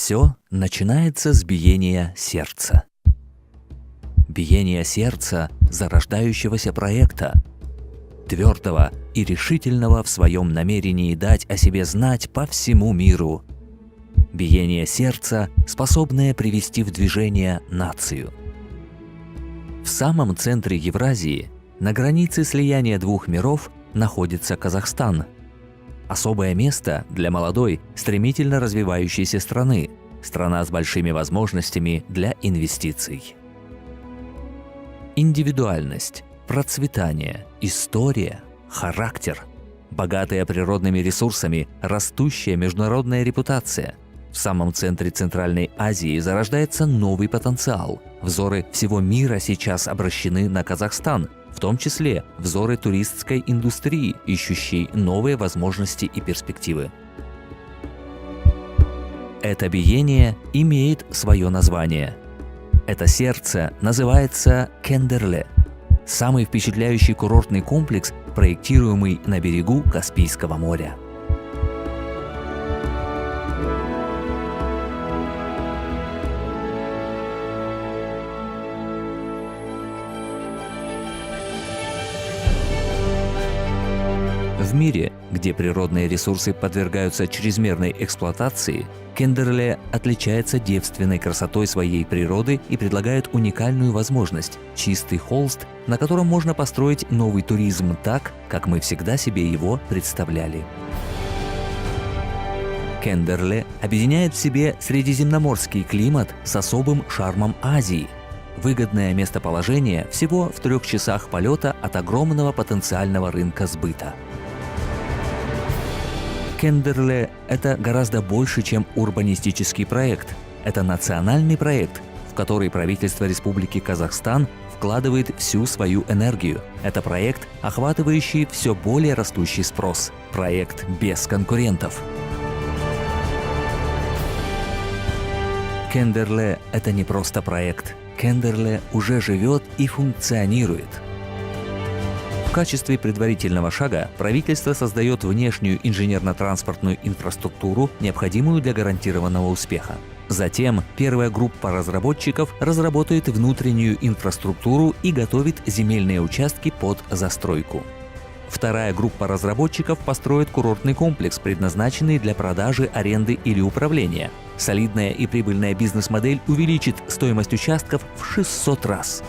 Все начинается с биения сердца. Биение сердца зарождающегося проекта, твердого и решительного в своем намерении дать о себе знать по всему миру. Биение сердца, способное привести в движение нацию. В самом центре Евразии, на границе слияния двух миров, находится Казахстан. Особое место для молодой, стремительно развивающейся страны, страна с большими возможностями для инвестиций. Индивидуальность, процветание, история, характер, богатая природными ресурсами, растущая международная репутация. В самом центре Центральной Азии зарождается новый потенциал. Взоры всего мира сейчас обращены на Казахстан, в том числе взоры туристской индустрии, ищущей новые возможности и перспективы. Это биение имеет свое название. Это сердце называется Кендерле, самый впечатляющий курортный комплекс, проектируемый на берегу Каспийского моря. В мире, где природные ресурсы подвергаются чрезмерной эксплуатации, Кендерле отличается девственной красотой своей природы и предлагает уникальную возможность – чистый холст, на котором можно построить новый туризм так, как мы всегда себе его представляли. Кендерле объединяет в себе средиземноморский климат с особым шармом Азии. Выгодное местоположение всего в 3 часах полета от огромного потенциального рынка сбыта. Кендерле – это гораздо больше, чем урбанистический проект. Это национальный проект, в который правительство Республики Казахстан вкладывает всю свою энергию. Это проект, охватывающий все более растущий спрос. Проект без конкурентов. Кендерле – это не просто проект. Кендерле уже живет и функционирует. В качестве предварительного шага правительство создает внешнюю инженерно-транспортную инфраструктуру, необходимую для гарантированного успеха. Затем первая группа разработчиков разработает внутреннюю инфраструктуру и готовит земельные участки под застройку. Вторая группа разработчиков построит курортный комплекс, предназначенный для продажи, аренды или управления. Солидная и прибыльная бизнес-модель увеличит стоимость участков в 600 раз.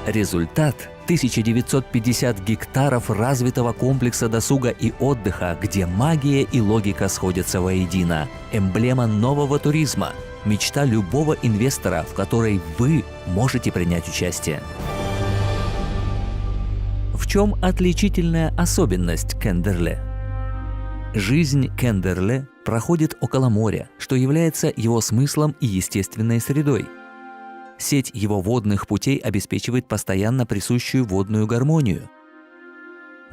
Результат – 1950 гектаров развитого комплекса досуга и отдыха, где магия и логика сходятся воедино. Эмблема нового туризма. Мечта любого инвестора, в которой вы можете принять участие. В чем отличительная особенность Кендерле? Жизнь Кендерле проходит около моря, что является его смыслом и естественной средой. Сеть его водных путей обеспечивает постоянно присущую водную гармонию.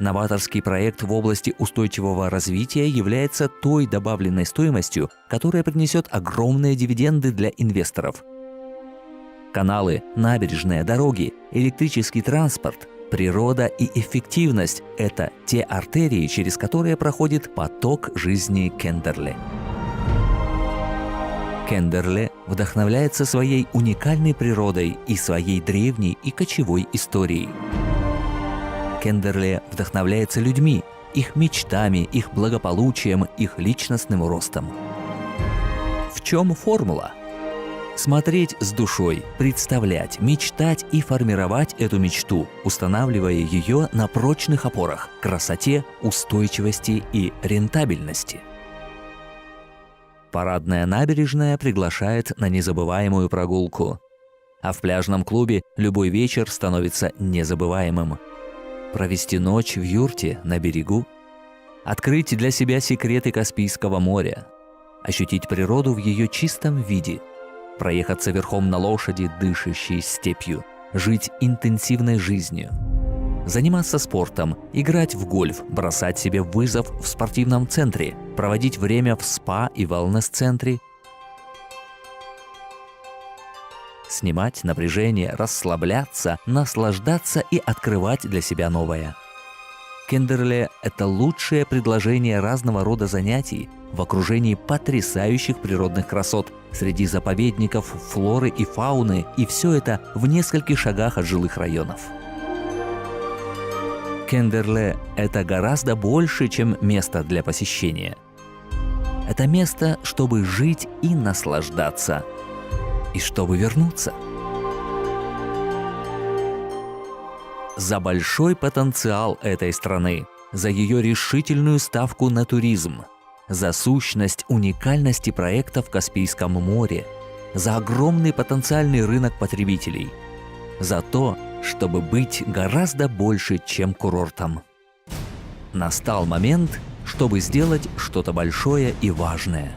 Новаторский проект в области устойчивого развития является той добавленной стоимостью, которая принесет огромные дивиденды для инвесторов. Каналы, набережные, дороги, электрический транспорт, природа и эффективность – это те артерии, через которые проходит поток жизни Кендерле. Кендерле вдохновляется своей уникальной природой и своей древней и кочевой историей. Кендерле вдохновляется людьми, их мечтами, их благополучием, их личностным ростом. В чем формула? Смотреть с душой, представлять, мечтать и формировать эту мечту, устанавливая ее на прочных опорах – красоте, устойчивости и рентабельности. Парадная набережная приглашает на незабываемую прогулку. А в пляжном клубе любой вечер становится незабываемым. Провести ночь в юрте на берегу. Открыть для себя секреты Каспийского моря. Ощутить природу в ее чистом виде. Проехаться верхом на лошади, дышащей степью. Жить интенсивной жизнью. Заниматься спортом, играть в гольф, бросать себе вызов в спортивном центре, проводить время в спа и wellness-центре, снимать напряжение, расслабляться, наслаждаться и открывать для себя новое. Кендерле – это лучшее предложение разного рода занятий в окружении потрясающих природных красот, среди заповедников, флоры и фауны, и все это в нескольких шагах от жилых районов. Кендерле – это гораздо больше, чем место для посещения. Это место, чтобы жить и наслаждаться, и чтобы вернуться. За большой потенциал этой страны, за ее решительную ставку на туризм, за сущность уникальности проекта в Каспийском море, за огромный потенциальный рынок потребителей, за то, чтобы быть гораздо больше, чем курортом. Настал момент, чтобы сделать что-то большое и важное,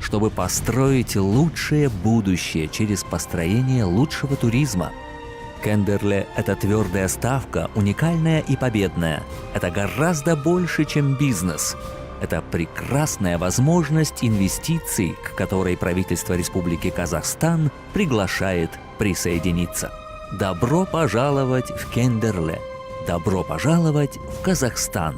чтобы построить лучшее будущее через построение лучшего туризма. Кендерле – это твердая ставка, уникальная и победная. Это гораздо больше, чем бизнес. Это прекрасная возможность инвестиций, к которой правительство Республики Казахстан приглашает присоединиться. Добро пожаловать в Кендерле! Добро пожаловать в Казахстан!